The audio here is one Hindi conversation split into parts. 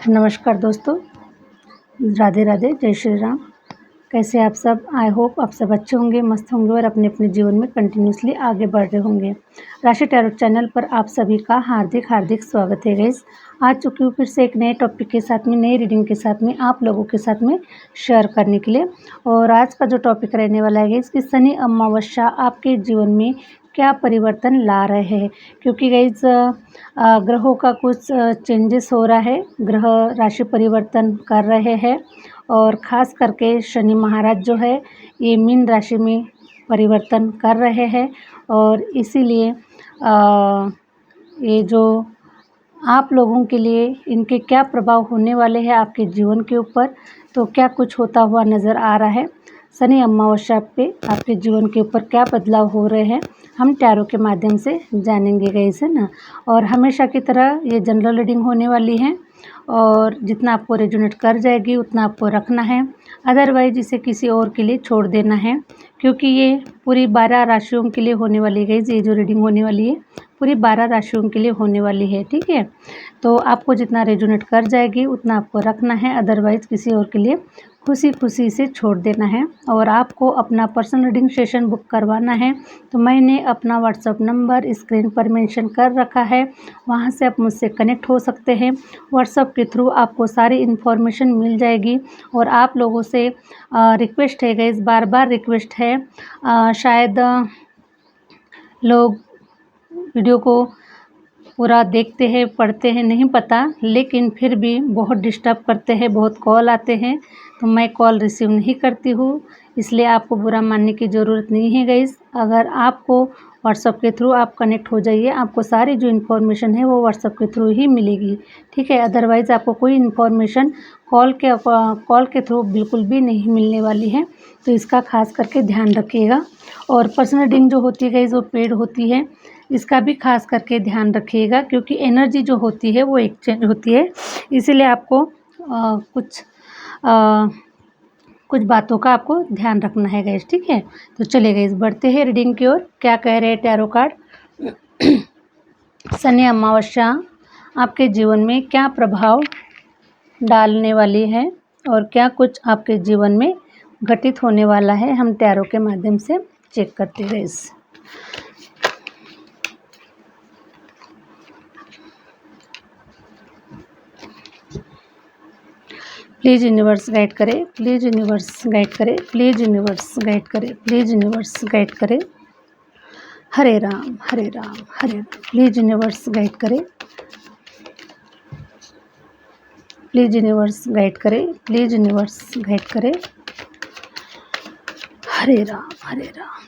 नमस्कार दोस्तों, राधे राधे, जय श्री राम। कैसे आप सब? आई होप आप सब अच्छे होंगे, मस्त होंगे और अपने अपने जीवन में कंटिन्यूसली आगे बढ़ रहे होंगे। राशि टैरो चैनल पर आप सभी का हार्दिक हार्दिक स्वागत है गाइस। आ चुकी हूँ फिर से एक नए टॉपिक के साथ में, नई रीडिंग के साथ में, आप लोगों के साथ में शेयर करने के लिए। और आज का जो टॉपिक रहने वाला है गाइस कि शनि अमावस्या आपके जीवन में क्या परिवर्तन ला रहे हैं, क्योंकि गाइस ग्रहों का कुछ चेंजेस हो रहा है। ग्रह राशि परिवर्तन कर रहे हैं और ख़ास करके शनि महाराज जो है ये मीन राशि में परिवर्तन कर रहे हैं। और इसीलिए ये जो आप लोगों के लिए इनके क्या प्रभाव होने वाले हैं आपके जीवन के ऊपर, तो क्या कुछ होता हुआ नज़र आ रहा है। शनि अमावस्या पे आपके जीवन के ऊपर क्या बदलाव हो रहे हैं, हम टैरो के माध्यम से जानेंगे गाइस, है ना। और हमेशा की तरह ये जनरल रीडिंग होने वाली है और जितना आपको रेजोनेट कर जाएगी उतना आपको रखना है, अदरवाइज इसे किसी और के लिए छोड़ देना है, क्योंकि ये पूरी 12 राशियों के लिए होने वाली है गाइस। ये जो रीडिंग होने वाली है पूरी 12 राशियों के लिए होने वाली है, ठीक है। तो आपको जितना रेजोनेट कर जाएगी उतना आपको रखना है, अदरवाइज किसी और के लिए खुशी खुशी से छोड़ देना है। और आपको अपना पर्सनल रीडिंग सेशन बुक करवाना है तो मैंने अपना व्हाट्सअप नंबर स्क्रीन पर मेंशन कर रखा है, वहां से आप मुझसे कनेक्ट हो सकते हैं। व्हाट्सअप के थ्रू आपको सारी इन्फॉर्मेशन मिल जाएगी। और आप लोगों से रिक्वेस्ट है गाइस, बार बार रिक्वेस्ट है, शायद लोग वीडियो को पूरा देखते हैं, पढ़ते हैं, नहीं पता, लेकिन फिर भी बहुत डिस्टर्ब करते हैं, बहुत कॉल आते हैं, तो मैं कॉल रिसीव नहीं करती हूँ, इसलिए आपको बुरा मानने की ज़रूरत नहीं है गाइस। अगर आपको व्हाट्सअप के थ्रू आप कनेक्ट हो जाइए, आपको सारी जो इन्फॉर्मेशन है वो व्हाट्सअप के थ्रू ही मिलेगी, ठीक है। अदरवाइज़ आपको कोई इन्फॉर्मेशन कॉल के थ्रू बिल्कुल भी नहीं मिलने वाली है, तो इसका खास करके ध्यान रखिएगा। और पर्सनल रीडिंग जो होती है गाइस वो पेड होती है, इसका भी खास करके ध्यान रखिएगा, क्योंकि एनर्जी जो होती है वो एक्सचेंज होती है, इसीलिए आपको कुछ बातों का आपको ध्यान रखना है गाइस, ठीक है। तो चलिए गाइस बढ़ते हैं रीडिंग की ओर। क्या कह रहे हैं टैरो कार्ड। शनि अमावस्या आपके जीवन में क्या प्रभाव डालने वाली है और क्या कुछ आपके जीवन में घटित होने वाला है, हम टैरो के माध्यम से चेक करते हैं गाइस। प्लीज़ यूनिवर्स गाइड करे, प्लीज़ यूनिवर्स गाइड करे, प्लीज़ यूनिवर्स गाइड करे, प्लीज़ यूनिवर्स गाइड करे। Hare Ram Hare Ram Hare Ram. Please universe guide करे, प्लीज़ यूनिवर्स गाइड करे, प्लीज़ यूनिवर्स गाइड करे। Hare Ram,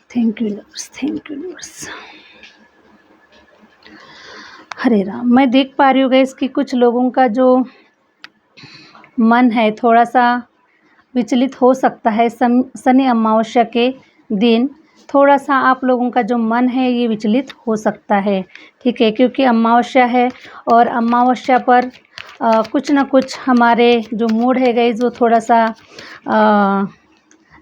thank you universe, thank you universe. Hare Ram. मैं देख पा रही हूँ गाइस कि कुछ लोगों का जो मन है थोड़ा सा विचलित हो सकता है। शनि अमावस्या के दिन थोड़ा सा आप लोगों का जो मन है ये विचलित हो सकता है, ठीक है, क्योंकि अमावस्या है और अमावस्या पर कुछ ना कुछ हमारे जो मूड है गाइस वो थोड़ा सा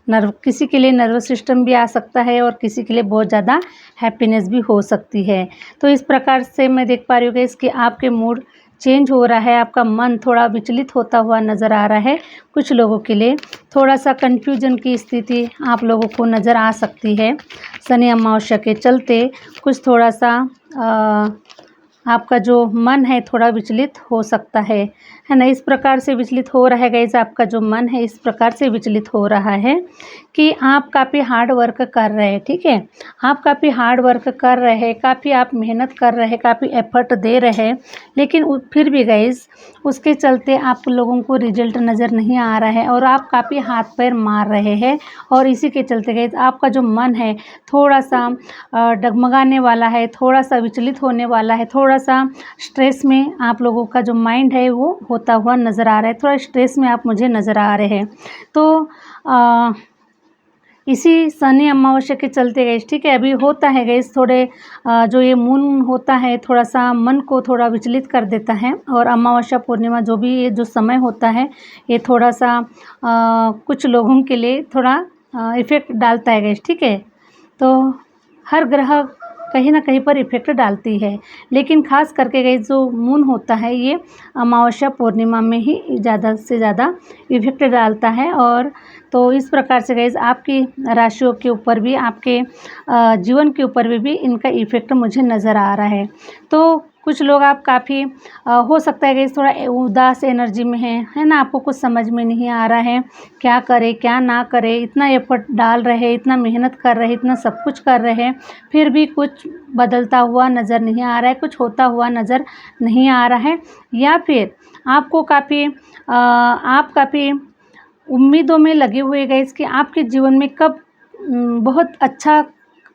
किसी के लिए नर्वस सिस्टम भी आ सकता है और किसी के लिए बहुत ज़्यादा हैप्पीनेस भी हो सकती है। तो इस प्रकार से मैं देख पा रही हूँ गाइस कि आपके मूड चेंज हो रहा है, आपका मन थोड़ा विचलित होता हुआ नज़र आ रहा है। कुछ लोगों के लिए थोड़ा सा कन्फ्यूजन की स्थिति आप लोगों को नज़र आ सकती है। शनि अमावस्या के चलते कुछ थोड़ा सा आपका जो मन है थोड़ा विचलित हो सकता है ना। इस प्रकार से विचलित हो रहा है गाइस, आपका जो मन है इस प्रकार से विचलित हो रहा है कि आप काफ़ी हार्ड वर्क कर रहे हैं, ठीक है। आप काफ़ी हार्ड वर्क कर रहे हैं, काफ़ी आप मेहनत कर रहे हैं, काफ़ी एफर्ट दे रहे हैं, लेकिन फिर भी गाइस उसके चलते आप लोगों को रिजल्ट नज़र नहीं आ रहा है और आप काफ़ी हाथ पैर मार रहे हैं। और इसी के चलते गाइस आपका जो मन है थोड़ा सा डगमगाने वाला है, थोड़ा सा विचलित होने वाला है, थोड़ा सा स्ट्रेस में आप लोगों का जो माइंड है वो होता हुआ नज़र आ रहा है, थोड़ा स्ट्रेस में आप मुझे नज़र आ रहे हैं। तो इसी शनि अमावस्या के चलते गाइस, ठीक है, अभी होता है गाइस थोड़े जो ये मून होता है थोड़ा सा मन को थोड़ा विचलित कर देता है। और अमावस्या पूर्णिमा जो भी ये जो समय होता है ये थोड़ा सा कुछ लोगों के लिए थोड़ा इफ़ेक्ट डालता है गाइस, ठीक है। तो हर ग्रह कहीं न कहीं पर इफ़ेक्ट डालती है। लेकिन ख़ास करके गाइस जो मून होता है ये अमावस्या पूर्णिमा में ही ज़्यादा से ज़्यादा इफ़ेक्ट डालता है। और तो इस प्रकार से गाइस आपकी राशियों के ऊपर भी, आपके जीवन के ऊपर भी इनका इफ़ेक्ट मुझे नज़र आ रहा है। तो कुछ लोग आप काफ़ी हो सकता है कि थोड़ा उदास एनर्जी में हैं, है ना? आपको कुछ समझ में नहीं आ रहा है, क्या करें, क्या ना करें? इतना एफ़र्ट डाल रहे, इतना मेहनत कर रहे, इतना सब कुछ कर रहे हैं, फिर भी कुछ बदलता हुआ नज़र नहीं आ रहा है, कुछ होता हुआ नज़र नहीं आ रहा है। या फिर आपको आप काफ़ी उम्मीदों में लगे हुए गाइस कि आपके जीवन में कब बहुत अच्छा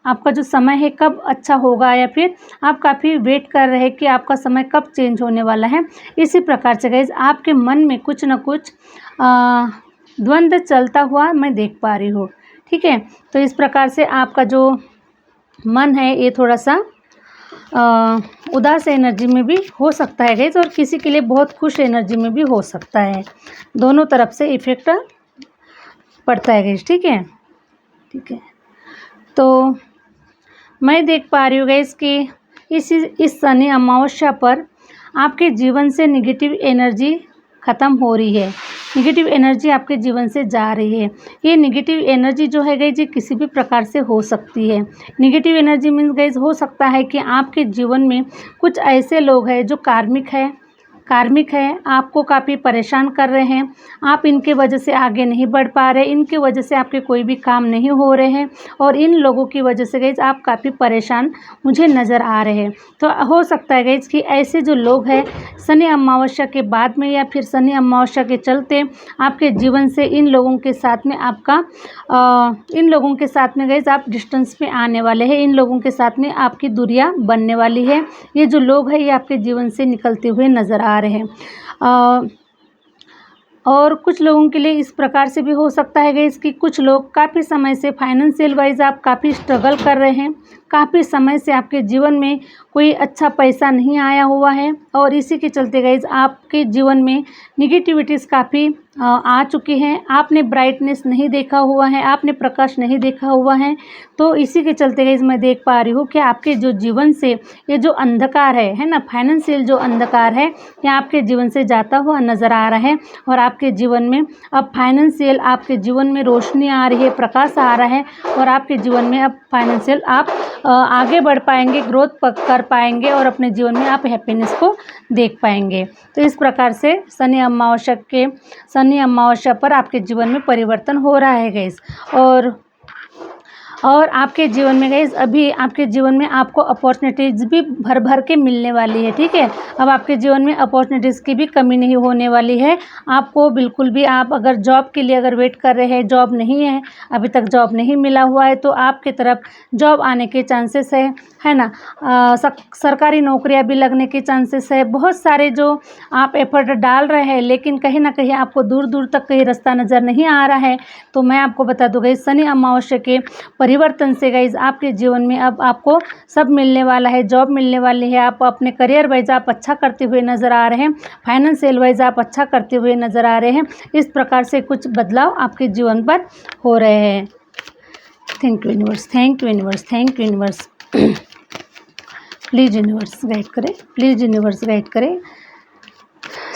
आपका जो समय है कब अच्छा होगा, या फिर आप काफ़ी वेट कर रहे हैं कि आपका समय कब चेंज होने वाला है। इसी प्रकार से गाइस आपके मन में कुछ न कुछ द्वंद्व चलता हुआ मैं देख पा रही हूँ, ठीक है? तो इस प्रकार से आपका जो मन है ये थोड़ा-सा उदास एनर्जी में भी हो सकता है गाइस, और किसी के लिए बहुत खुश एनर्जी में भी हो सकता है। दोनों तरफ से इफ़ेक्ट पड़ता है गाइस, ठीक है? ठीक है। तो मैं देख पा रही हूँ गाइस कि इस शनि अमावस्या पर आपके जीवन से नेगेटिव एनर्जी ख़त्म हो रही है। नेगेटिव एनर्जी आपके जीवन से जा रही है। ये नेगेटिव एनर्जी जो है गाइस ये किसी भी प्रकार से हो सकती है। नेगेटिव एनर्जी मीन्स गाइस हो सकता है कि आपके जीवन में कुछ ऐसे लोग हैं जो कार्मिक है, आपको काफ़ी परेशान कर रहे हैं। आप इनके वजह से आगे नहीं बढ़ पा रहे, इनके वजह से आपके कोई भी काम नहीं हो रहे हैं, और इन लोगों की वजह से गाइस आप काफ़ी परेशान मुझे नज़र आ रहे हैं। तो हो सकता है गाइस कि ऐसे जो लोग हैं शनि अमावस्या के बाद में या फिर शनि अमावस्या के चलते आपके जीवन से इन लोगों के साथ में गाइस आप डिस्टेंस में आने वाले हैं। इन लोगों के साथ में आपकी दूरियां बनने वाली है। ये जो लोग हैं ये आपके जीवन से निकलते हुए नज़र आ रहे हैं। और कुछ लोगों के लिए इस प्रकार से भी हो सकता है गाइस कि कुछ लोग काफ़ी समय से फाइनेंशियल वाइज आप काफ़ी स्ट्रगल कर रहे हैं, काफ़ी समय से आपके जीवन में कोई अच्छा पैसा नहीं आया हुआ है, और इसी के चलते गाइस आपके जीवन में निगेटिविटीज़ काफ़ी आ चुकी हैं। आपने ब्राइटनेस नहीं देखा हुआ है, आपने प्रकाश नहीं देखा हुआ है। तो इसी के चलते गाइस मैं देख पा रही हूँ कि आपके जो जीवन से ये जो अंधकार है ना, फाइनेंशियल जो अंधकार है ये आपके जीवन से जाता हुआ नज़र आ रहा है, और आपके जीवन में अब फाइनेंशियल आपके जीवन में रोशनी आ रही है, प्रकाश आ रहा है, और आपके जीवन में अब फाइनेंशियल आप आगे बढ़ पाएंगे, ग्रोथ कर पाएंगे, और अपने जीवन में आप हैप्पीनेस को देख पाएंगे। तो इस प्रकार से शनि अमावस्या पर आपके जीवन में परिवर्तन हो रहा है गाइस। और आपके जीवन में गाइस अभी आपके जीवन में आपको अपॉर्चुनिटीज़ भी भर भर के मिलने वाली है, ठीक है? अब आपके जीवन में अपॉर्चुनिटीज़ की भी कमी नहीं होने वाली है। आपको बिल्कुल भी, आप अगर जॉब के लिए अगर वेट कर रहे हैं, जॉब नहीं है, अभी तक जॉब नहीं मिला हुआ है, तो आपकी तरफ जॉब आने के चांसेस है ना? सरकारी नौकरियां भी लगने के चांसेस है। बहुत सारे जो आप एफर्ट डाल रहे हैं, लेकिन कहीं ना कहीं आपको दूर दूर तक कहीं रास्ता नज़र नहीं आ रहा है। तो मैं आपको बता दूँ गाइस शनि अमावस्या के परिवर्तन से गाइस आपके जीवन में अब आपको सब मिलने वाला है, जॉब मिलने वाली है, आप अपने करियर वाइज आप अच्छा करते हुए नज़र आ रहे हैं, फाइनेंशियल वाइज आप अच्छा करते हुए नज़र आ रहे हैं। इस प्रकार से कुछ बदलाव आपके जीवन पर हो रहे हैं। Thank you universe, thank you universe, thank you universe. Please universe guide करें, प्लीज़ यूनिवर्स गाइड करें।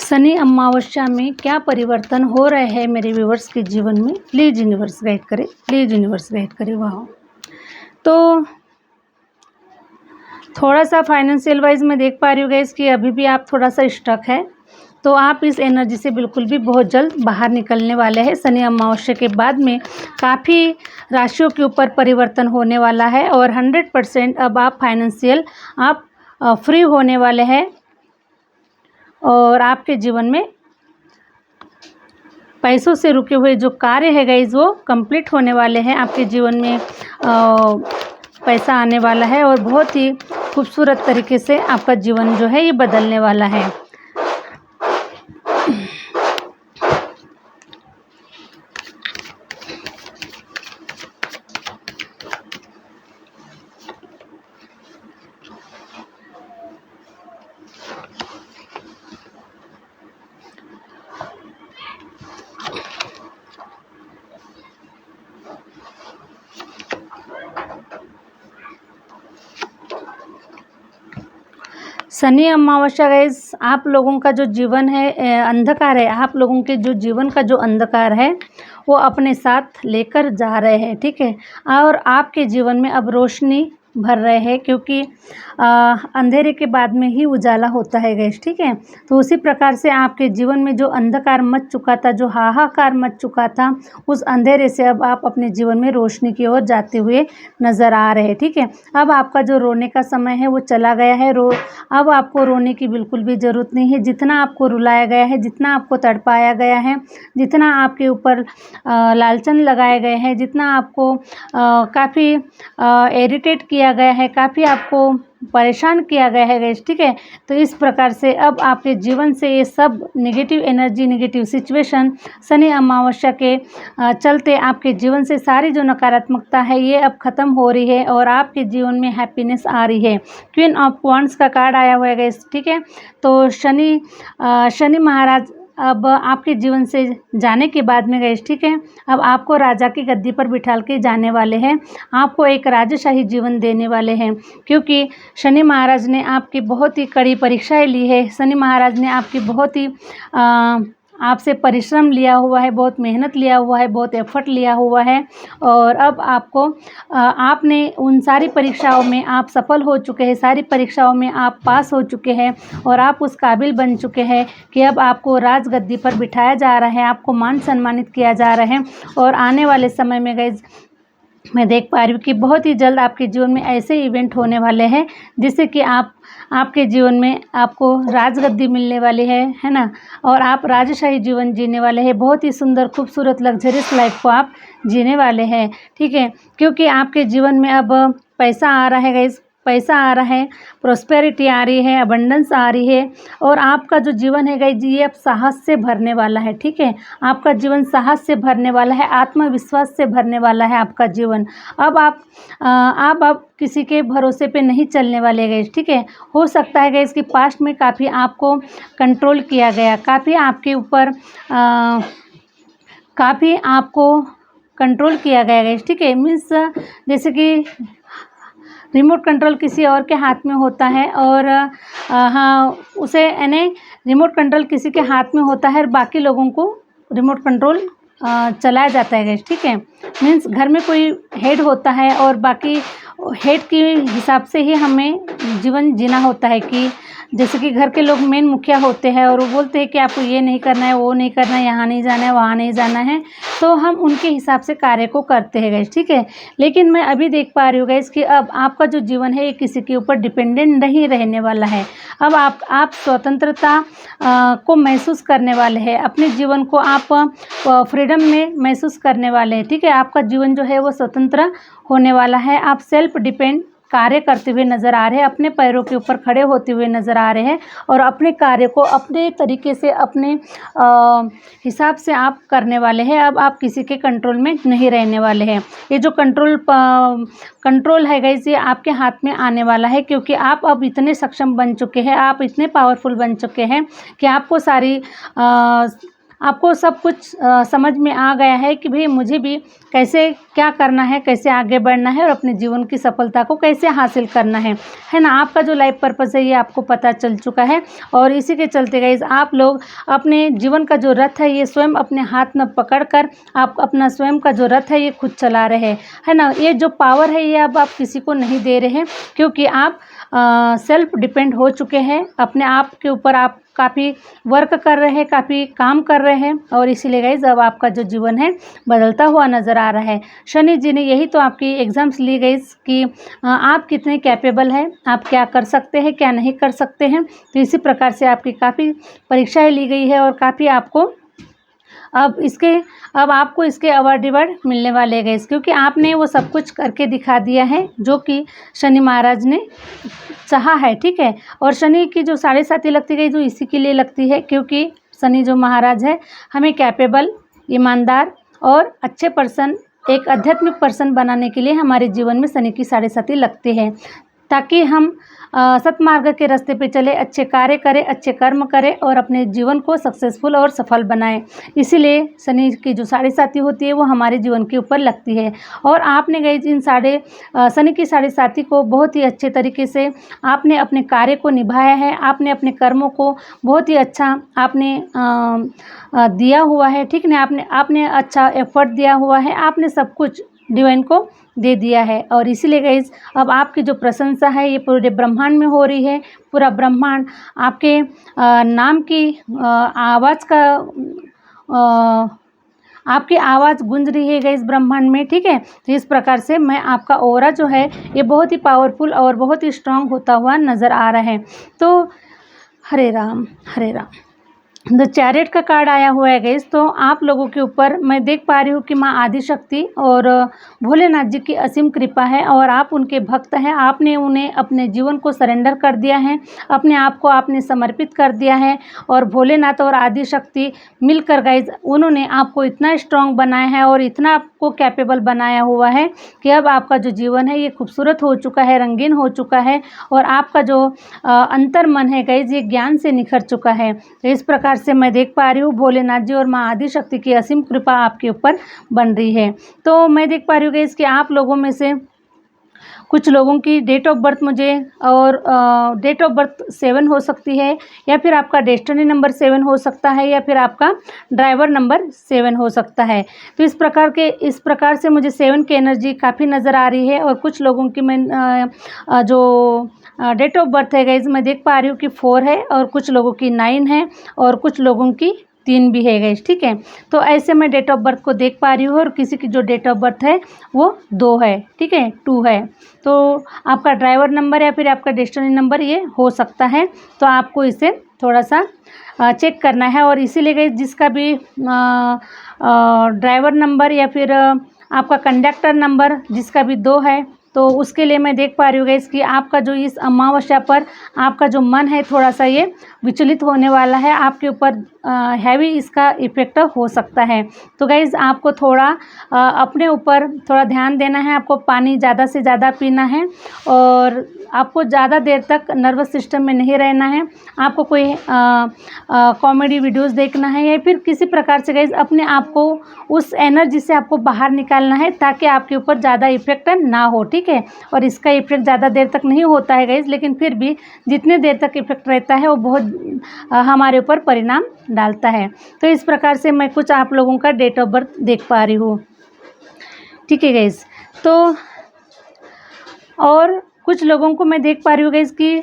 शनि अमावस्या में क्या परिवर्तन हो रहे हैं मेरे व्यूवर्स के जीवन में, प्लीज़ यूनिवर्स गाइड करें, प्लीज़ यूनिवर्स गाइड करें। वाह, तो थोड़ा सा फाइनेंशियल वाइज मैं देख पा रही हूँ गाइस कि अभी भी आप थोड़ा सा स्टक है, तो आप इस एनर्जी से बिल्कुल भी बहुत जल्द बाहर निकलने वाले हैं। शनि अमावस्या के बाद में काफ़ी राशियों के ऊपर परिवर्तन होने वाला है, और 100% अब आप फाइनेंशियल आप फ्री होने वाले हैं, और आपके जीवन में पैसों से रुके हुए जो कार्य है गाइस वो कंप्लीट होने वाले हैं। आपके जीवन में पैसा आने वाला है, और बहुत ही खूबसूरत तरीके से आपका जीवन जो है ये बदलने वाला है। शनि अमावस्या गाइस, आप लोगों का जो जीवन है अंधकार है, आप लोगों के जो जीवन का जो अंधकार है वो अपने साथ लेकर जा रहे हैं, ठीक है। और आपके जीवन में अब रोशनी भर रहे हैं, क्योंकि अंधेरे के बाद में ही उजाला होता है गाइस, ठीक है। तो उसी प्रकार से आपके जीवन में जो अंधकार मच चुका था, जो हाहाकार मच चुका था, उस अंधेरे से अब आप अपने जीवन में रोशनी की ओर जाते हुए नज़र आ रहे हैं, ठीक है। अब आपका जो रोने का समय है वो चला गया है। अब आपको रोने की बिल्कुल भी ज़रूरत नहीं है। जितना आपको रुलाया गया है, जितना आपको तड़पाया गया है, जितना आपके ऊपर लालचन लगाए गए हैं, जितना आपको काफ़ी इरिटेट किया गया है, काफ़ी आपको परेशान किया गया है गाइस, ठीक है। तो इस प्रकार से अब आपके जीवन से ये सब negative energy, negative situation Shani अमावस्या के चलते आपके जीवन से सारी जो नकारात्मकता है ये अब ख़त्म हो रही है और आपके जीवन में हैप्पीनेस आ रही है। क्वीन ऑफ वांड्स का कार्ड आया हुआ है गाइस, ठीक है। तो शनि महाराज अब आपके जीवन से जाने के बाद में गाइस, ठीक है, अब आपको राजा की गद्दी पर बिठाल के जाने वाले हैं। आपको एक राजशाही जीवन देने वाले हैं, क्योंकि शनि महाराज ने आपकी बहुत ही कड़ी परीक्षाएं ली है। शनि महाराज ने आपकी बहुत ही आपसे परिश्रम लिया हुआ है, बहुत मेहनत लिया हुआ है, बहुत एफर्ट लिया हुआ है। और अब आपको आपने उन सारी परीक्षाओं में आप सफल हो चुके हैं, सारी परीक्षाओं में आप पास हो चुके हैं और आप उस काबिल बन चुके हैं कि अब आपको राजगद्दी पर बिठाया जा रहा है, आपको मान सम्मानित किया जा रहा है। और आने वाले समय में गाइस, मैं देख पा रही हूँ कि बहुत ही जल्द आपके जीवन में ऐसे इवेंट होने वाले हैं जिससे कि आपके जीवन में आपको राजगद्दी मिलने वाली है ना। और आप राजशाही जीवन जीने वाले हैं, बहुत ही सुंदर, खूबसूरत, लग्जरियस लाइफ को आप जीने वाले हैं, ठीक है। क्योंकि आपके जीवन में अब पैसा आ रहा है गाइस, पैसा आ रहा है, प्रॉस्पेरिटी आ रही है, अबंडेंस आ रही है। और आपका जो जीवन है गाइस, ये अब साहस से भरने वाला है, ठीक है। आपका जीवन साहस से भरने वाला है, आत्मविश्वास से भरने वाला है आपका जीवन। अब आप किसी के भरोसे पे नहीं चलने वाले गाइस, ठीक है। हो सकता है गाइस कि पास्ट में काफ़ी आपको कंट्रोल किया गया, काफ़ी आपके ऊपर काफ़ी आपको कंट्रोल किया गया गाइस, ठीक है। मीन्स जैसे कि रिमोट कंट्रोल किसी और के हाथ में होता है और हाँ, उसे यानी रिमोट कंट्रोल किसी के हाथ में होता है और बाकी लोगों को रिमोट कंट्रोल चलाया जाता है गाइस, ठीक है। मीन्स घर में कोई हेड होता है और बाकी हेड के हिसाब से ही हमें जीवन जीना होता है। कि जैसे कि घर के लोग मेन मुखिया होते हैं और वो बोलते हैं कि आपको ये नहीं करना है, वो नहीं करना है, यहाँ नहीं जाना है, वहाँ नहीं जाना है, तो हम उनके हिसाब से कार्य को करते हैं गाइस, ठीक है। लेकिन मैं अभी देख पा रही हूँ गाइस कि अब आपका जो जीवन है ये किसी के ऊपर डिपेंडेंट नहीं रहने वाला है। अब आप स्वतंत्रता को महसूस करने वाले हैं, अपने जीवन को आप फ्रीडम में महसूस करने वाले हैं, ठीक है। आपका जीवन जो है वो स्वतंत्र होने वाला है। आप सेल्फ डिपेंड कार्य करते हुए नज़र आ रहे हैं, अपने पैरों के ऊपर खड़े होते हुए नज़र आ रहे हैं और अपने कार्य को अपने तरीके से, अपने हिसाब से आप करने वाले हैं। अब आप किसी के कंट्रोल में नहीं रहने वाले हैं। ये जो कंट्रोल है गाइस, ये आपके हाथ में आने वाला है, क्योंकि आप अब इतने सक्षम बन चुके हैं, आप इतने पावरफुल बन चुके हैं कि आपको सब कुछ समझ में आ गया है कि भाई मुझे भी कैसे क्या करना है, कैसे आगे बढ़ना है और अपने जीवन की सफलता को कैसे हासिल करना है ना। आपका जो लाइफ पर्पस है ये आपको पता चल चुका है और इसी के चलते गाइस, आप लोग अपने जीवन का जो रथ है ये स्वयं अपने हाथ में पकड़कर आप अपना स्वयं का जो रथ है ये खुद चला रहे हैं, है ना। ये जो पावर है ये अब आप किसी को नहीं दे रहे हैं, क्योंकि आप सेल्फ डिपेंड हो चुके हैं। अपने आप के ऊपर आप काफ़ी वर्क कर रहे हैं, काफ़ी काम कर रहे हैं और इसीलिए गाइस अब आपका जो जीवन है बदलता हुआ नज़र आ रहा है। शनि जी ने यही तो आपकी एग्ज़ाम्स ली गाइस कि आप कितने कैपेबल हैं, आप क्या कर सकते हैं, क्या नहीं कर सकते हैं। तो इसी प्रकार से आपकी काफ़ी परीक्षाएं ली गई है और काफ़ी आपको अब आपको इसके अवार्ड रिवार्ड मिलने वाले हैं गाइस, क्योंकि आपने वो सब कुछ करके दिखा दिया है जो कि शनि महाराज ने चाहा है, ठीक है। और शनि की जो 7.5 लगती गई जो इसी के लिए लगती है, क्योंकि शनि जो महाराज है हमें कैपेबल, ईमानदार और अच्छे पर्सन, एक आध्यात्मिक पर्सन बनाने के लिए हमारे जीवन में शनि की 7.5 लगती है। ताकि हम सत्मार्ग के रास्ते पे चले, अच्छे कार्य करें, अच्छे कर्म करें और अपने जीवन को सक्सेसफुल और सफल बनाएं। इसीलिए शनि की जो साढ़े साती होती है वो हमारे जीवन के ऊपर लगती है। और आपने गाइस इन शनि की साढ़े साती को बहुत ही अच्छे तरीके से आपने अपने कार्य को निभाया है, आपने अपने कर्मों को बहुत ही अच्छा आपने दिया हुआ है, ठीक ना। आपने अच्छा एफर्ट दिया हुआ है, आपने सब कुछ डिवाइन को दे दिया है। और इसीलिए गाइस अब आपकी जो प्रशंसा है ये पूरे ब्रह्मांड में हो रही है। पूरा ब्रह्मांड आपके नाम की आवाज़ का आपकी आवाज़ गूंज रही है गाइस ब्रह्मांड में, ठीक है। तो इस प्रकार से मैं आपका ऑरा जो है ये बहुत ही पावरफुल और बहुत ही स्ट्रांग होता हुआ नज़र आ रहा है। तो हरे राम हरे राम। द चैरियट का कार्ड आया हुआ है गाइस। तो आप लोगों के ऊपर मैं देख पा रही हूँ कि माँ आदिशक्ति और भोलेनाथ जी की असीम कृपा है और आप उनके भक्त हैं। आपने उन्हें अपने जीवन को सरेंडर कर दिया है, अपने आप को आपने समर्पित कर दिया है। और भोलेनाथ और आदिशक्ति मिलकर गाइस उन्होंने आपको इतना स्ट्रांग बनाया है और इतना आपको कैपेबल बनाया हुआ है कि अब आपका जो जीवन है ये खूबसूरत हो चुका है, रंगीन हो चुका है और आपका जो अंतर मन है गाइस ये ज्ञान से निखर चुका है। तो इस प्रकार से मैं देख पा रही हूँ भोलेनाथ जी और माँ आदिशक्ति की असीम कृपा आपके ऊपर बन रही है। तो मैं देख पा रही हूँ कि आप लोगों में से कुछ लोगों की डेट ऑफ बर्थ मुझे और डेट ऑफ बर्थ 7 हो सकती है, या फिर आपका डेस्टिनी नंबर 7 हो सकता है, या फिर आपका ड्राइवर नंबर 7 हो सकता है। तो इस प्रकार से मुझे 7 की एनर्जी काफ़ी नज़र आ रही है। और कुछ लोगों की मैं जो डेट ऑफ बर्थ है गाइस मैं देख पा रही हूँ कि 4 है और कुछ लोगों की 9 है और कुछ लोगों की 3 भी है गाइस, ठीक है। तो ऐसे मैं डेट ऑफ बर्थ को देख पा रही हूँ और किसी की जो डेट ऑफ बर्थ है वो 2 है, ठीक है, 2 है। तो आपका ड्राइवर नंबर या फिर आपका डेस्टिनी नंबर ये हो सकता है। तो आपको इसे थोड़ा सा चेक करना है। और इसीलिए गाइस जिसका भी ड्राइवर नंबर या फिर आपका कंडक्टर नंबर जिसका भी 2 है तो उसके लिए मैं देख पा रही हूँ गाइस कि आपका जो इस अमावस्या पर आपका जो मन है थोड़ा सा ये विचलित होने वाला है, आपके ऊपर हैवी इसका इफेक्ट हो सकता है। तो गाइस आपको थोड़ा अपने ऊपर थोड़ा ध्यान देना है, आपको पानी ज़्यादा से ज़्यादा पीना है और आपको ज़्यादा देर तक नर्वस सिस्टम में नहीं रहना है। आपको कोई कॉमेडी वीडियोस देखना है या फिर किसी प्रकार से गाइस अपने आप को उस एनर्जी से आपको बाहर निकालना है ताकि आपके ऊपर ज़्यादा इफेक्ट ना हो, ठीक है। और इसका इफेक्ट ज़्यादा देर तक नहीं होता है गाइस, लेकिन फिर भी जितने देर तक इफेक्ट रहता है वो बहुत हमारे ऊपर परिणाम डालता है। तो इस प्रकार से मैं कुछ आप लोगों का डेट ऑफ बर्थ देख पा रही हूँ, ठीक है गाइस। तो और कुछ लोगों को मैं देख पा रही हूँ गाइस कि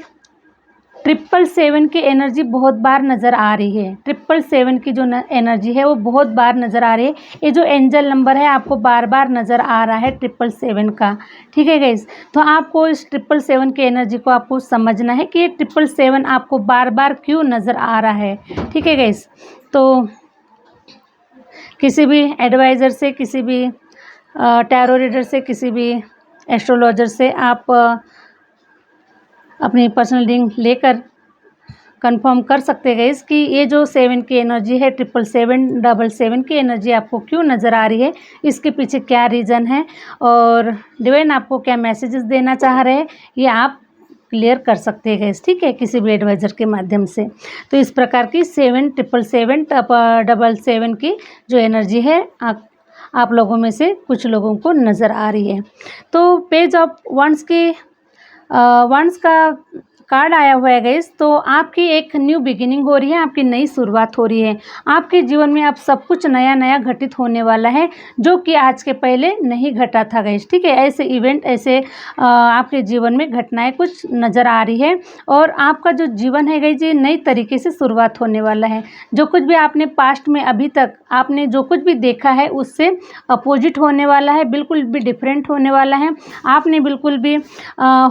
777 की एनर्जी बहुत बार नज़र आ रही है। 777 की जो एनर्जी है वो बहुत बार नज़र आ रही है। ये जो एंजल नंबर है आपको बार बार नज़र आ रहा है 777 का, ठीक है गाइस। तो आपको इस 777 की एनर्जी को आपको समझना है कि ये 777 आपको बार बार क्यों नज़र आ रहा है, ठीक है गाइस। तो किसी भी एडवाइज़र से, किसी भी टैरो रीडर से, किसी भी एस्ट्रोलॉजर से आप अपनी पर्सनल रीडिंग लेकर कंफर्म कर सकते हैं कि ये जो 7 की एनर्जी है 777 की एनर्जी आपको क्यों नज़र आ रही है, इसके पीछे क्या रीज़न है और डिवाइन आपको क्या मैसेजेस देना चाह रहे हैं, ये आप क्लियर कर सकते हैं, ठीक है, किसी भी एडवाइज़र के माध्यम से। तो इस प्रकार की 777 की जो एनर्जी है आप लोगों में से कुछ लोगों को नज़र आ रही है। तो पेज ऑफ वंस का कार्ड आया हुआ है गाइस। तो आपकी एक न्यू बिगिनिंग हो रही है, आपकी नई शुरुआत हो रही है। आपके जीवन में अब सब कुछ नया नया घटित होने वाला है जो कि आज के पहले नहीं घटा था गाइस, ठीक है। ऐसे इवेंट, ऐसे आपके जीवन में घटनाएं कुछ नज़र आ रही है और आपका जो जीवन है गाइस ये नई तरीके से शुरुआत होने वाला है। जो कुछ भी आपने पास्ट में अभी तक आपने जो कुछ भी देखा है उससे अपोजिट होने वाला है, बिल्कुल भी डिफरेंट होने वाला है। आपने बिल्कुल भी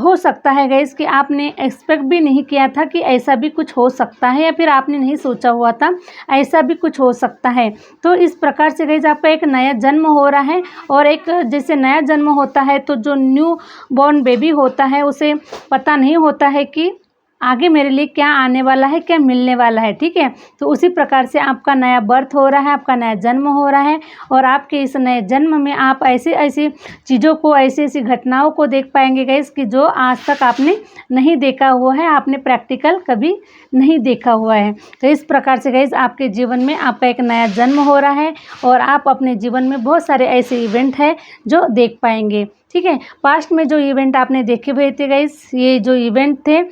हो सकता है गाइस कि आपने एक्सपेक्ट भी नहीं किया था कि ऐसा भी कुछ हो सकता है, या फिर आपने नहीं सोचा हुआ था ऐसा भी कुछ हो सकता है। तो इस प्रकार से गाइस आपका एक नया जन्म हो रहा है और एक जैसे नया जन्म होता है तो जो न्यू बॉर्न बेबी होता है उसे पता नहीं होता है कि आगे मेरे लिए क्या आने वाला है, क्या मिलने वाला है, ठीक है। तो उसी प्रकार से आपका नया बर्थ हो रहा है, आपका नया जन्म हो रहा है और आपके इस नए जन्म में आप ऐसी ऐसी चीज़ों को, ऐसी ऐसी घटनाओं को देख पाएंगे गाइस कि जो आज तक आपने नहीं देखा हुआ है, आपने प्रैक्टिकल कभी नहीं देखा हुआ है। तो इस प्रकार से गाइस आपके जीवन में आपका एक नया जन्म हो रहा है और आप अपने जीवन में बहुत सारे ऐसे इवेंट हैं जो देख पाएंगे, ठीक है। पास्ट में जो इवेंट आपने देखे हुए थे गाइस, ये जो इवेंट थे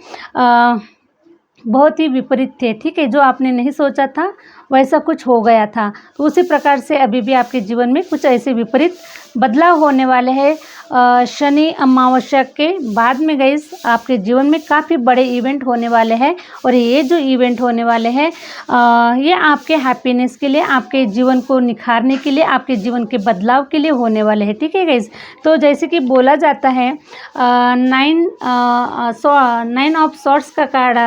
बहुत ही विपरीत थे, ठीक है। जो आपने नहीं सोचा था वैसा कुछ हो गया था। तो उसी प्रकार से अभी भी आपके जीवन में कुछ ऐसे विपरीत बदलाव होने वाले हैं। शनि अमावस्या के बाद में गाइस आपके जीवन में काफ़ी बड़े इवेंट होने वाले हैं और ये जो इवेंट होने वाले हैं ये आपके हैप्पीनेस के लिए, आपके जीवन को निखारने के लिए, आपके जीवन के बदलाव के लिए होने वाले हैं, ठीक है गाइस। तो जैसे कि बोला जाता है 9 ऑफ सॉर्ट्स का कार्ड,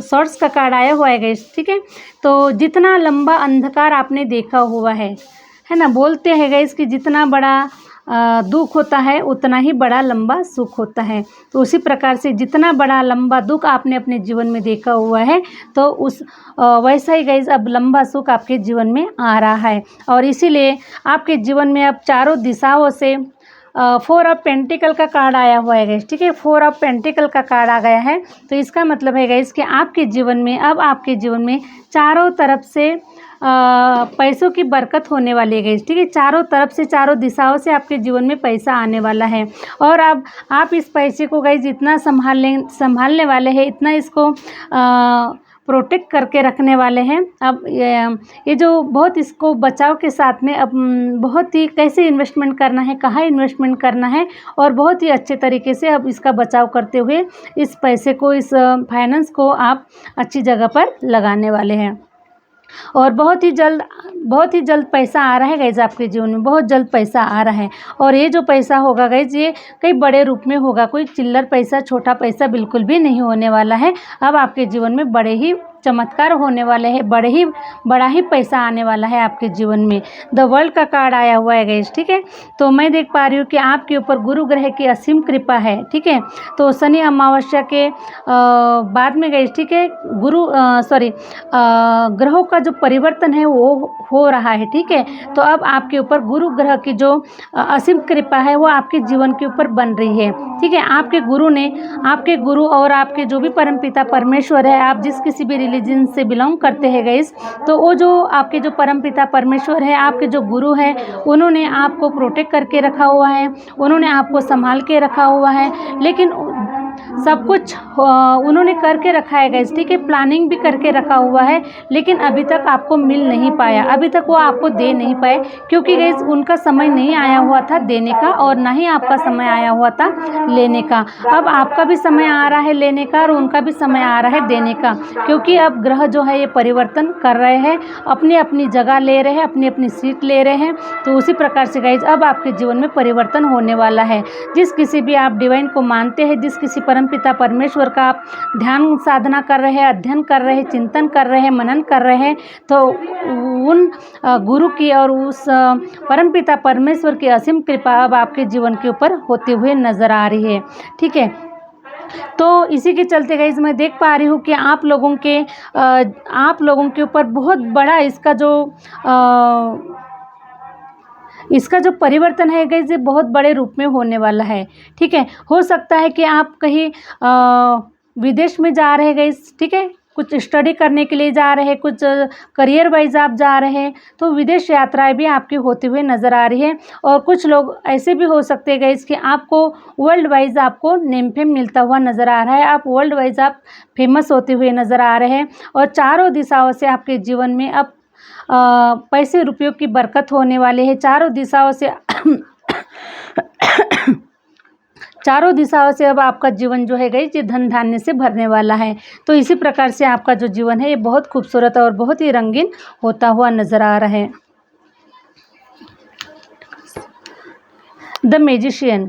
सॉर्ट्स का कार्ड आया हुआ है गाइस, ठीक है। तो जितना लंबा अंधकार आपने देखा हुआ है ना, बोलते हैं गाइस कि जितना बड़ा दुख होता है उतना ही बड़ा लंबा सुख होता है। तो उसी प्रकार से जितना बड़ा लंबा दुख आपने अपने जीवन में देखा हुआ है तो उस वैसा ही गाइस अब लंबा सुख आपके जीवन में आ रहा है और इसीलिए आपके जीवन में अब चारों दिशाओं से 4 ऑफ पेंटिकल का कार्ड आया हुआ है गाइस, ठीक है। 4 ऑफ पेंटिकल का कार्ड आ गया है तो इसका मतलब है गाइस कि आपके जीवन में, अब आपके जीवन में चारों तरफ से पैसों की बरकत होने वाली है गाइस, ठीक है। चारों तरफ से, चारों दिशाओं से आपके जीवन में पैसा आने वाला है और अब आप इस पैसे को गाइस इतना संभालने वाले हैं, इतना इसको प्रोटेक्ट करके रखने वाले हैं। अब ये जो बहुत इसको बचाव के साथ में अब बहुत ही कैसे इन्वेस्टमेंट करना है, कहाँ इन्वेस्टमेंट करना है और बहुत ही अच्छे तरीके से अब इसका बचाव करते हुए इस पैसे को, इस फाइनेंस को आप अच्छी जगह पर लगाने वाले हैं और बहुत ही जल्द पैसा आ रहा है गाइज आपके जीवन में, बहुत जल्द पैसा आ रहा है। और ये जो पैसा होगा गाइज ये कई बड़े रूप में होगा, कोई चिल्लर पैसा, छोटा पैसा बिल्कुल भी नहीं होने वाला है। अब आपके जीवन में बड़े ही चमत्कार होने वाले हैं, बड़ा ही पैसा आने वाला है आपके जीवन में। द वर्ल्ड का कार्ड आया हुआ है गाइस, ठीक है। तो मैं देख पा रही हूँ कि आपके ऊपर गुरु ग्रह की असीम कृपा है, ठीक है। तो शनि अमावस्या के बाद में गाइस, ठीक है, ग्रहों का जो परिवर्तन है वो हो रहा है, ठीक है। तो अब आपके ऊपर गुरु ग्रह की जो असीम कृपा है वो आपके जीवन के ऊपर बन रही है, ठीक है। आपके गुरु और आपके जो भी परमपिता परमेश्वर है, आप जिस किसी भी रिलीजन से बिलोंग करते हैं गाइस, तो वो जो आपके जो परमपिता परमेश्वर है, आपके जो गुरु है, उन्होंने आपको प्रोटेक्ट करके रखा हुआ है, उन्होंने आपको संभाल के रखा हुआ है। लेकिन सब कुछ उन्होंने करके रखा है गाइस, ठीक है, प्लानिंग भी करके रखा हुआ है, लेकिन अभी तक आपको मिल नहीं पाया, अभी तक वो आपको दे नहीं पाए, क्योंकि गाइस उनका समय नहीं आया हुआ था देने का और ना ही आपका समय आया हुआ था लेने का। अब आपका भी समय आ रहा है लेने का और उनका भी समय आ रहा है देने का, क्योंकि अब ग्रह जो है ये परिवर्तन कर रहे हैं, अपनी अपनी जगह ले रहे हैं, अपनी अपनी सीट ले रहे हैं। तो उसी प्रकार से गाइस अब आपके जीवन में परिवर्तन होने वाला है। जिस किसी भी आप डिवाइन को मानते हैं, जिस किसी परमपिता परमेश्वर का आप ध्यान साधना कर रहे हैं, अध्ययन कर रहे हैं, चिंतन कर रहे हैं, मनन कर रहे हैं, तो उन गुरु की और उस परमपिता परमेश्वर की असीम कृपा अब आपके जीवन के ऊपर होते हुए नजर आ रही है, ठीक है। तो इसी के चलते गाइस मैं देख पा रही हूँ कि आप लोगों के ऊपर बहुत बड़ा इसका जो परिवर्तन है गाइस ये बहुत बड़े रूप में होने वाला है, ठीक है। हो सकता है कि आप कहीं विदेश में जा रहे हैं गाइस, ठीक है, कुछ स्टडी करने के लिए जा रहे हैं, कुछ करियर वाइज आप जा रहे हैं, तो विदेश यात्राएं भी आपकी होते हुए नज़र आ रही है। और कुछ लोग ऐसे भी हो सकते हैं गाइस कि आपको वर्ल्ड वाइज आपको नेम फेम मिलता हुआ नज़र आ रहा है, आप वर्ल्ड वाइज आप फेमस होते हुए नज़र आ रहे हैं और चारों दिशाओं से आपके जीवन में अब पैसे रुपयों की बरकत होने वाले है। चारों दिशाओं से अब आपका जीवन जो है गाइस ये धन धान्य से भरने वाला है। तो इसी प्रकार से आपका जो जीवन है ये बहुत खूबसूरत और बहुत ही रंगीन होता हुआ नज़र आ रहा है। द मैजिशियन,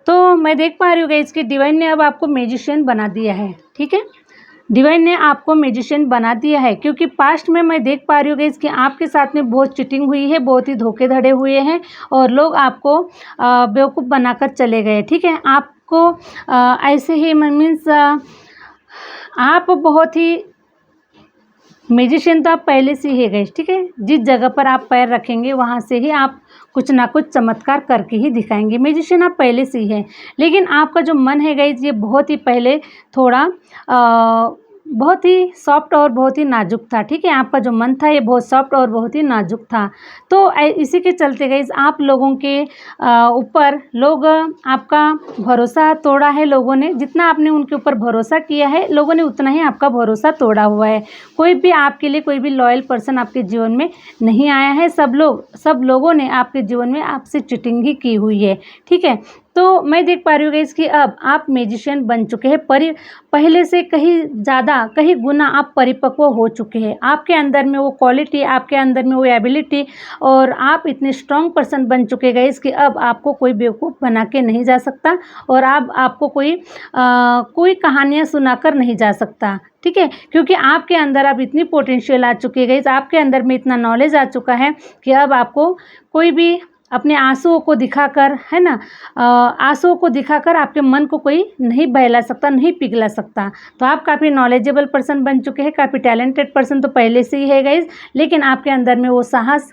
तो मैं देख पा रही हूँ गाइस कि डिवाइन ने अब आपको मैजिशियन बना दिया है, ठीक है, डिवाइन ने आपको मैजिशियन बना दिया है, क्योंकि पास्ट में मैं देख पा रही हूँ गाइस कि आपके साथ में बहुत चीटिंग हुई है, बहुत ही धोखे धड़े हुए हैं और लोग आपको बेवकूफ़ बनाकर चले गए, ठीक है। आपको ऐसे ही मीन्स आप बहुत ही मैजिशियन तो आप पहले से ही है गाइस, ठीक है। जिस जगह पर आप पैर रखेंगे वहाँ से ही आप कुछ ना कुछ चमत्कार करके ही दिखाएंगे। मैजिशियन आप पहले से ही है, लेकिन आपका जो मन है गाइस ये बहुत ही पहले थोड़ा बहुत ही सॉफ्ट और बहुत ही नाजुक था, ठीक है। आपका जो मन था ये बहुत सॉफ्ट और बहुत ही नाजुक था। तो इसी के चलते गाइस आप लोगों के ऊपर लोग आपका भरोसा तोड़ा है लोगों ने। जितना आपने उनके ऊपर भरोसा किया है लोगों ने उतना ही आपका भरोसा तोड़ा हुआ है। कोई भी आपके लिए कोई भी लॉयल पर्सन आपके जीवन में नहीं आया है। सब लोगों ने आपके जीवन में आपसे चीटिंग ही की हुई है, ठीक है। तो मैं देख पा रही हूँ गाइस कि अब आप मैजिशियन बन चुके हैं। पहले से कहीं ज़्यादा कहीं गुना आप परिपक्व हो चुके हैं। आपके अंदर में वो क्वालिटी, आपके अंदर में वो एबिलिटी, और आप इतने स्ट्रॉन्ग पर्सन बन चुके हैं गाइस कि अब आपको कोई बेवकूफ़ बना के नहीं जा सकता, और आपको कोई कहानियाँ सुनाकर नहीं जा सकता, ठीक है। क्योंकि आपके अंदर अब इतनी पोटेंशियल आ चुकी है गाइस, आपके अंदर में इतना नॉलेज आ चुका है कि अब आपको कोई भी अपने आंसुओं को दिखाकर, है ना, आंसुओं को दिखाकर आपके मन को कोई नहीं बहला सकता, नहीं पिघला सकता। तो आप काफ़ी नॉलेजेबल पर्सन बन चुके हैं, काफ़ी टैलेंटेड पर्सन तो पहले से ही है गाइस, लेकिन आपके अंदर में वो साहस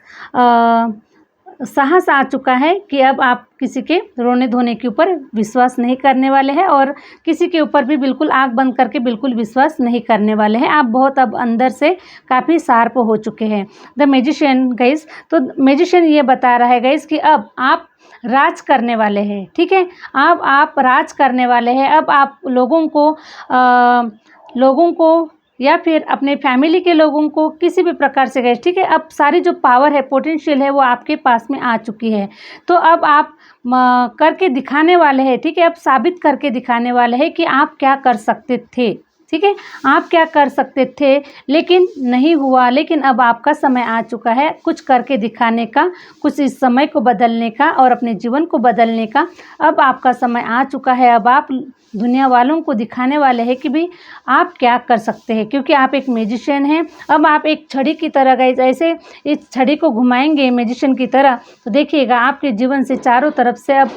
आ चुका है कि अब आप किसी के रोने धोने के ऊपर विश्वास नहीं करने वाले हैं, और किसी के ऊपर भी बिल्कुल आंख बंद करके बिल्कुल विश्वास नहीं करने वाले हैं। आप बहुत अब अंदर से काफ़ी शार्प हो चुके हैं। द मैजिशियन गाइस, तो मैजिशियन ये बता रहा है गाइस कि अब आप राज करने वाले हैं, ठीक है। अब आप राज करने वाले हैं। अब आप लोगों को या फिर अपने फैमिली के लोगों को किसी भी प्रकार से गाइस, ठीक है, अब सारी जो पावर है, पोटेंशियल है, वो आपके पास में आ चुकी है। तो अब आप करके दिखाने वाले हैं, ठीक है। अब साबित करके दिखाने वाले हैं कि आप क्या कर सकते थे, ठीक है। आप क्या कर सकते थे लेकिन नहीं हुआ, लेकिन अब आपका समय आ चुका है कुछ करके दिखाने का, कुछ इस समय को बदलने का और अपने जीवन को बदलने का। अब आपका समय आ चुका है। अब आप दुनिया वालों को दिखाने वाले हैं कि भाई आप क्या कर सकते हैं, क्योंकि आप एक मैजिशियन हैं। अब आप एक छड़ी की तरह गाइस ऐसे इस छड़ी को घुमाएंगे मैजिशियन की तरह, तो देखिएगा आपके जीवन से चारों तरफ से अब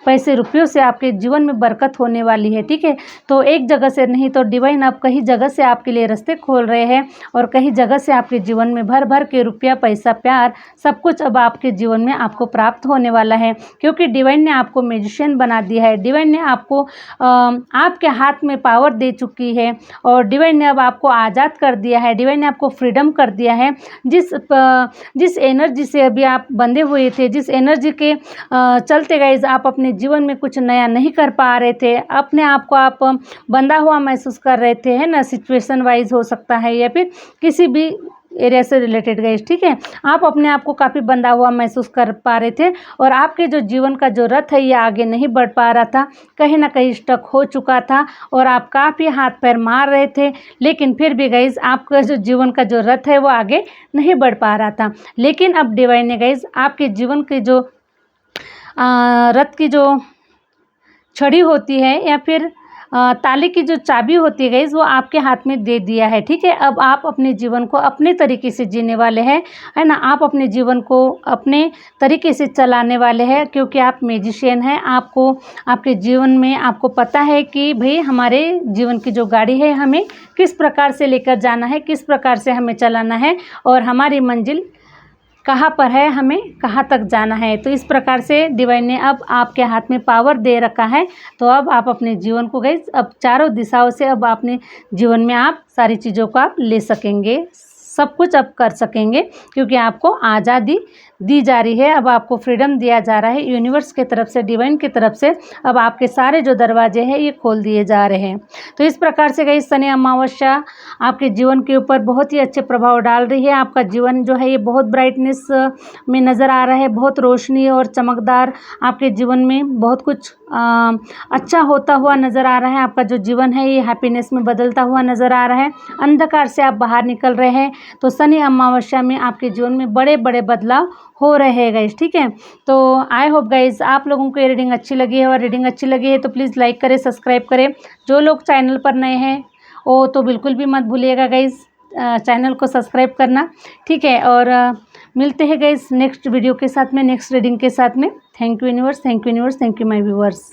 पैसे रुपयों से आपके जीवन में बरकत होने वाली है, ठीक है। तो एक जगह से नहीं तो डिवाइन अब कई जगह से आपके लिए रास्ते खोल रहे हैं, और कई जगह से आपके जीवन में भर भर के रुपया, पैसा, प्यार, सब कुछ अब आपके जीवन में आपको प्राप्त होने वाला है, क्योंकि डिवाइन ने आपको मैजिशियन बना दिया है। डिवाइन ने आपको आपके हाथ में पावर दे चुकी है, और डिवाइन ने अब आपको आज़ाद कर दिया है। डिवाइन ने आपको फ्रीडम कर दिया है। जिस एनर्जी से अभी आप बंधे हुए थे, जिस एनर्जी के चलते गाइस आप अपने जीवन में कुछ नया नहीं कर पा रहे थे, अपने आप को आप बंधा हुआ महसूस कर रहे थे, है ना, सिचुएशन वाइज हो सकता है या फिर किसी भी एरिया से रिलेटेड गाइस, ठीक है। आप अपने आप को काफ़ी बंधा हुआ महसूस कर पा रहे थे, और आपके जो जीवन का जो रथ है ये आगे नहीं बढ़ पा रहा था, कहीं ना कहीं स्टक हो चुका था, और आप काफ़ी हाथ पैर मार रहे थे, लेकिन फिर भी गाइस आपका जो जीवन का जो रथ है वो आगे नहीं बढ़ पा रहा था। लेकिन अब डिवाइन ने गाइस आपके जीवन के जो रथ की जो छड़ी होती है या फिर ताले की जो चाबी होती है गाइस, वो आपके हाथ में दे दिया है, ठीक है। अब आप अपने जीवन को अपने तरीके से जीने वाले हैं, है ना। आप अपने जीवन को अपने तरीके से चलाने वाले हैं, क्योंकि आप मैजिशियन हैं। आपको आपके जीवन में आपको पता है कि भाई हमारे जीवन की जो गाड़ी है हमें किस प्रकार से लेकर जाना है, किस प्रकार से हमें चलाना है, और हमारी मंजिल कहाँ पर है, हमें कहाँ तक जाना है। तो इस प्रकार से डिवाइन ने अब आपके हाथ में पावर दे रखा है। तो अब आप अपने जीवन को गाइस अब चारों दिशाओं से अब अपने जीवन में आप सारी चीज़ों को आप ले सकेंगे, सब कुछ अब कर सकेंगे, क्योंकि आपको आज़ादी दी जा रही है। अब आपको फ्रीडम दिया जा रहा है यूनिवर्स के तरफ से, डिवाइन की तरफ से। अब आपके सारे जो दरवाजे हैं ये खोल दिए जा रहे हैं। तो इस प्रकार से गाइस शनि अमावस्या आपके जीवन के ऊपर बहुत ही अच्छे प्रभाव डाल रही है। आपका जीवन जो है ये बहुत ब्राइटनेस में नज़र आ रहा है, बहुत रोशनी और चमकदार आपके जीवन में बहुत कुछ अच्छा होता हुआ नज़र आ रहा है। आपका जो जीवन है ये हैप्पीनेस में बदलता हुआ नज़र आ रहा है। अंधकार से आप बाहर निकल रहे हैं। तो शनि अमावस्या में आपके जीवन में बड़े बड़े बदलाव हो रहे हैं गाइस, ठीक है। तो आई होप गाइस आप लोगों को ये रीडिंग अच्छी लगी है, और रीडिंग अच्छी लगी है तो प्लीज़ लाइक करें, सब्सक्राइब करें। जो लोग चैनल पर नए हैं वो तो बिल्कुल भी मत भूलिएगा गाइस चैनल को सब्सक्राइब करना, ठीक है। और मिलते हैं गाइस नेक्स्ट वीडियो के साथ में, नेक्स्ट रीडिंग के साथ में। Thank you universe, thank you universe, thank you my viewers.